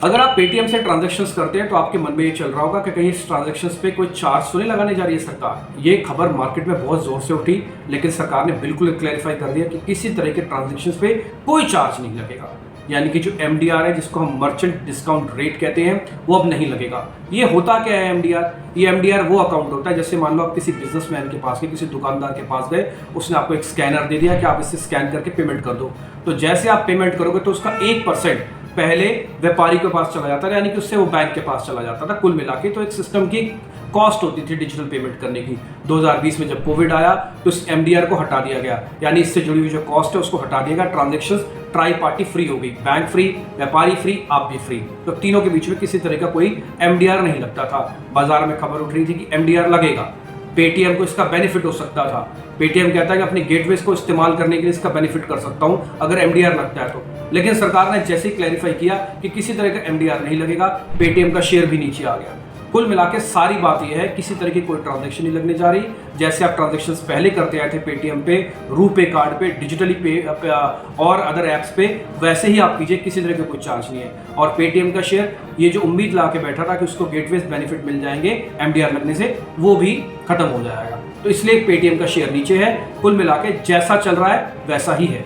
अगर आप पेटीएम से ट्रांजैक्शंस करते हैं तो आपके मन में ये चल रहा होगा कि कहीं इस ट्रांजैक्शंस पे कोई चार्ज तो नहीं लगाने जा रही है सरकार। ये खबर मार्केट में बहुत जोर से उठी, लेकिन सरकार ने बिल्कुल क्लैरिफाई कर दिया कि किसी तरह के ट्रांजैक्शंस पे कोई चार्ज नहीं लगेगा। यानी कि जो एमडीआर है, जिसको हम मर्चेंट डिस्काउंट रेट कहते हैं, वो अब नहीं लगेगा। ये होता क्या है एमडीआर? ये एमडीआर वो अकाउंट होता है, जैसे मान लो आप किसी बिजनेसमैन के पास गए, किसी दुकानदार के पास गए, उसने आपको एक स्कैनर दे दिया कि आप इससे स्कैन करके पेमेंट कर दो। तो जैसे आप पेमेंट करोगे तो उसका 1% पहले व्यापारी के पास चला जाता था, यानी कि उससे वो बैंक के पास चला जाता था। कुल मिला के तो एक सिस्टम की कॉस्ट होती थी डिजिटल पेमेंट करने की। 2020 में जब कोविड आया तो इस एमडीआर को हटा दिया गया, यानी इससे जुड़ी हुई जो कॉस्ट है उसको हटा दिया गया। ट्रांजैक्शंस ट्राई पार्टी फ्री हो गई, बैंक फ्री, व्यापारी फ्री, आप भी फ्री। तो तीनों के बीच में किसी तरह का कोई एमडीआर नहीं लगता था। बाजार में खबर उठ रही थी कि एमडीआर लगेगा, पेटीएम को इसका बेनिफिट हो सकता था। पेटीएम कहता है कि अपने गेटवेज को इस्तेमाल करने के लिए इसका बेनिफिट कर सकता हूं अगर एमडीआर लगता है तो। लेकिन सरकार ने जैसे ही क्लैरिफाई किया कि किसी तरह का एमडीआर नहीं लगेगा, पेटीएम का शेयर भी नीचे आ गया। कुल मिला के सारी बात यह है, किसी तरह की कोई ट्रांजैक्शन नहीं लगने जा रही। जैसे आप ट्रांजैक्शंस पहले करते आए थे पेटीएम पे, रूपे कार्ड पे, डिजिटली पे और अदर ऐप्स पे, वैसे ही आप कीजिए, किसी तरह का कोई चार्ज नहीं है। और पेटीएम का शेयर, ये जो उम्मीद ला के बैठा था कि उसको गेटवेज बेनिफिट मिल जाएंगे एमडीआर लगने से, वो भी खत्म हो जाएगा। तो इसलिए पेटीएम का शेयर नीचे है। कुल मिला के जैसा चल रहा है वैसा ही है।